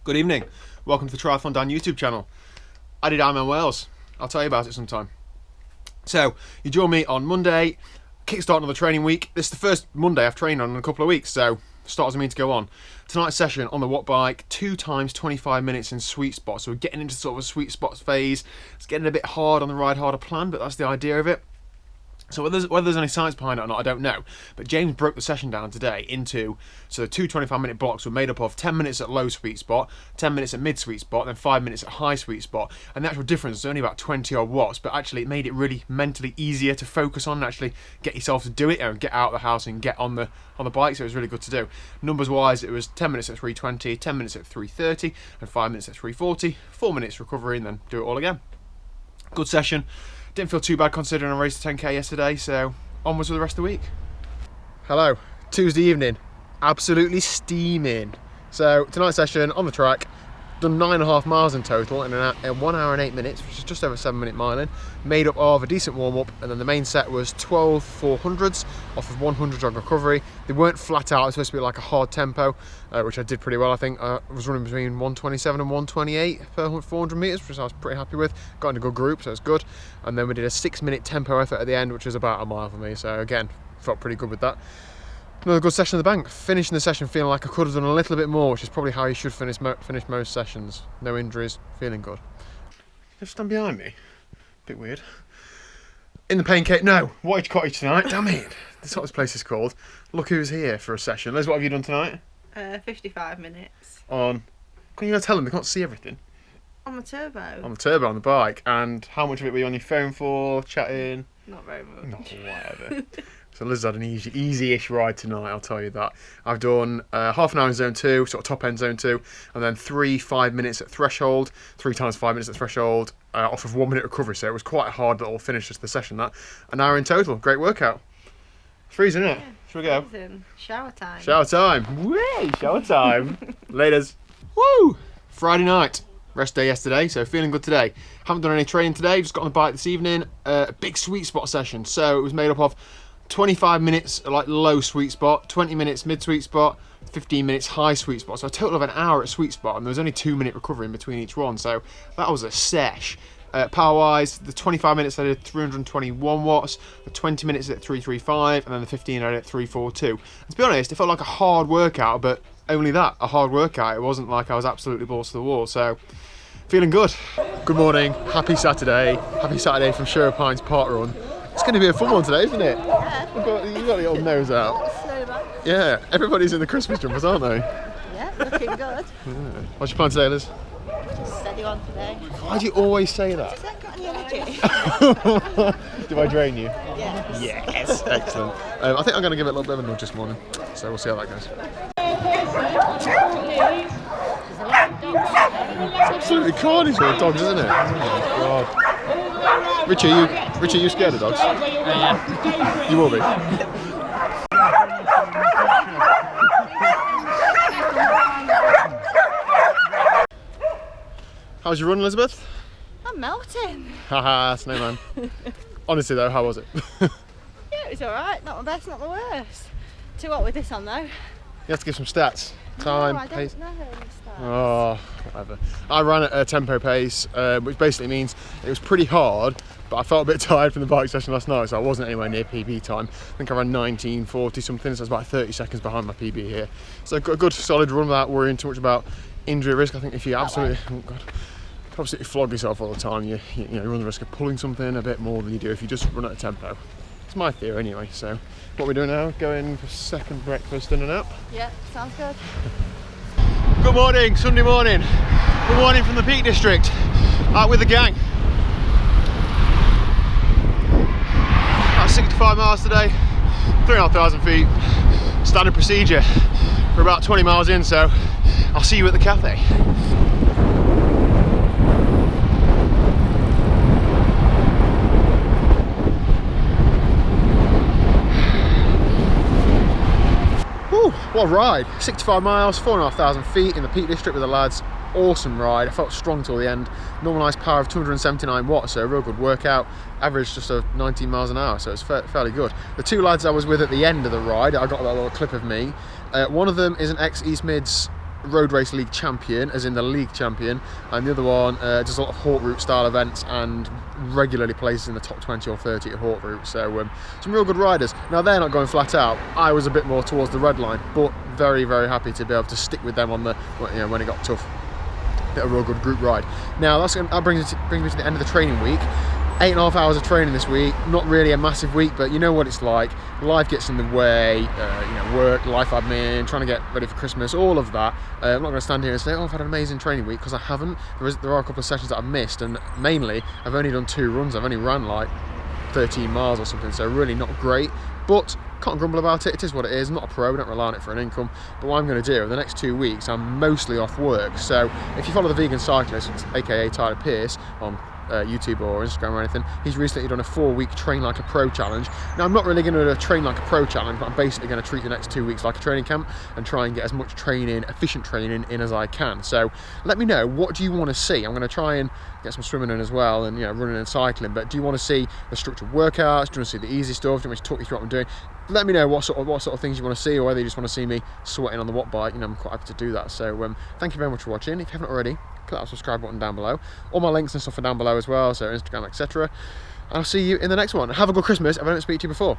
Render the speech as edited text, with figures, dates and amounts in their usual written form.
Good evening, welcome to the Triathlon Dan YouTube channel. I did Ironman Wales, I'll tell you about it sometime. So, you join me on Monday, kickstarting on the training week. This is the first Monday I've trained on in a couple of weeks, so start as I mean to go on. Tonight's session on the watt bike, 2 times 25 minutes in Sweetspot. So we're getting into sort of a Sweetspot phase. It's getting a bit hard on the ride harder plan, but that's the idea of it. So whether there's any science behind it or not, I don't know. But James broke the session down today into, so the 2 25-minute blocks were made up of 10 minutes at low sweet spot, 10 minutes at mid sweet spot, then 5 minutes at high sweet spot. And the actual difference is only about 20 odd watts, but actually it made it really mentally easier to focus on and actually get yourself to do it and get out of the house and get on the bike. So it was really good to do. Numbers wise, it was 10 minutes at 320, 10 minutes at 330, and 5 minutes at 340, 4 minutes recovery, and then do it all again. Good session. Didn't feel too bad considering I raced a 10k yesterday, so onwards with the rest of the week. Hello, Tuesday evening, absolutely steaming. So tonight's session on the track, done 9.5 miles in total in 1 hour and 8 minutes, which is just over 7-minute miling, made up of a decent warm-up, and then the main set was 12 400s off of 100 on recovery. They weren't flat out, it was supposed to be like a hard tempo, which I did pretty well. I think I was running between 127 and 128 per 400 metres, which I was pretty happy with. Got in a good group, so it's good. And then we did a 6-minute tempo effort at the end, which was about a mile for me, so again, felt pretty good with that. Another good session of the bank. Finishing the session feeling like I could have done a little bit more, which is probably how you should finish most sessions. No injuries, feeling good. Just stand behind me. Bit weird. In the pain cave. No, Wattage Cottage tonight. Damn it. That's what this place is called. Look who's here for a session. Liz, what have you done tonight? 55 minutes. On. Can you tell them they can't see everything? On the turbo. On the turbo on the bike. And how much of it were you on your phone for? Chatting? Not very much. Not whatever. So Liz had an easy-ish ride tonight, I'll tell you that. I've done half an hour in zone 2, sort of top end zone 2, and then 3 5 minutes at threshold, 3 times 5 minutes at threshold, off of 1 minute recovery. So it was quite a hard little finish to the session, that. An hour in total, great workout. It's freezing, isn't it? Yeah, Shall we go? freezing. Shower time. Shower time. Whee! Shower time. Laters. Woo! Friday night. Rest day yesterday, so feeling good today. Haven't done any training today, just got on the bike this evening. A big sweet spot session. So it was made up of 25 minutes like low sweet spot, 20 minutes mid sweet spot, 15 minutes high sweet spot. So a total of an hour at sweet spot, and there was only 2-minute recovery in between each one. So that was a sesh. Power wise, the 25 minutes I did 321 watts, the 20 minutes at 335, and then the 15 I did at 342. And to be honest, it felt like a hard workout, but only that, a hard workout. It wasn't like I was absolutely balls to the wall. So feeling good. Good morning, happy Saturday from Sherwood Pines Park Run. It's going to be a fun one today, isn't it? Yeah. You've got the old nose out. Yeah, everybody's in the Christmas jumpers, aren't they? Yeah, looking good. Yeah. What's your plan today, Liz? Steady on today. Why do you always say that? Has that got any energy? Do I drain you? Yes. Yes, excellent. I think I'm going to give it a little bit of a nudge this morning, so we'll see how that goes. It's absolutely carnage with dogs, isn't it? Oh my God. Richie, are you scared of dogs? Yeah. You will be. How's your run, Elizabeth? I'm melting. Haha, snowman. Honestly though, how was it? Yeah, it was alright. Not my best, not my worst. Too hot with this on though. You have to give some stats. Time, no, I pace. don't know any stats. Oh, whatever. I ran at a tempo pace, which basically means it was pretty hard, but I felt a bit tired from the bike session last night, so I wasn't anywhere near PB time. I think I ran 19:40 something, so I was about 30 seconds behind my PB here. So got a good solid run without worrying too much about injury risk. I think if you absolutely, absolutely flog yourself all the time, you run the risk of pulling something a bit more than you do if you just run at a tempo. It's my theory anyway. So what we're doing now, going for second breakfast and a nap. Yeah, sounds good. Good morning, Sunday morning. Good morning from the Peak District, out with the gang. About 65 miles today, 3,500 feet. Standard procedure. We're about 20 miles in, so I'll see you at the cafe. Whew, what a ride. 65 miles, 4,500 feet in the Peak District with the lads. Awesome ride. I felt strong till the end. Normalised power of 279 watts, so a real good workout. Average just 19 miles an hour, so it's fairly good. The two lads I was with at the end of the ride, I got that little clip of me. One of them is an ex-East Mids road race league champion, as in the league champion, and the other one does a lot of Hawk Route style events and regularly places in the top 20 or 30 at Hawk Route. So some real good riders. Now they're not going flat out. I was a bit more towards the red line, but very, very happy to be able to stick with them on the, you know, when it got tough. Bit of a real good group ride. Now that brings me to the end of the training week. 8.5 hours of training this week. Not really a massive week, but you know what it's like. Life gets in the way. You know, work, life admin, trying to get ready for Christmas, all of that. I'm not going to stand here and say, oh, I've had an amazing training week, because I haven't. There are a couple of sessions that I've missed, and mainly I've only done 2 runs. I've only ran like 13 miles or something, so really not great. But can't grumble about it. It is what it is. I'm not a pro, don't rely on it for an income. But what I'm going to do, the next 2 weeks, I'm mostly off work. So if you follow the Vegan Cyclist, aka Tyler Pierce, on YouTube or Instagram or anything, he's recently done a 4-week train like a pro challenge. Now I'm not really going to train like a pro challenge, but I'm basically going to treat the next 2 weeks like a training camp and try and get as much training, efficient training in as I can. So let me know, what do you want to see? I'm going to try and get some swimming in as well, and, you know, running and cycling. But do you want to see the structured workouts? Do you want to see the easy stuff? Do you want me to talk you through what I'm doing? Let me know what sort of things you want to see, or whether you just want to see me sweating on the watt bike. You know, I'm quite happy to do that. So thank you very much for watching. If you haven't already, click that subscribe button down below. All my links and stuff are down below as well, so Instagram, etc. I'll see you in the next one. Have a good Christmas if I don't speak to you before.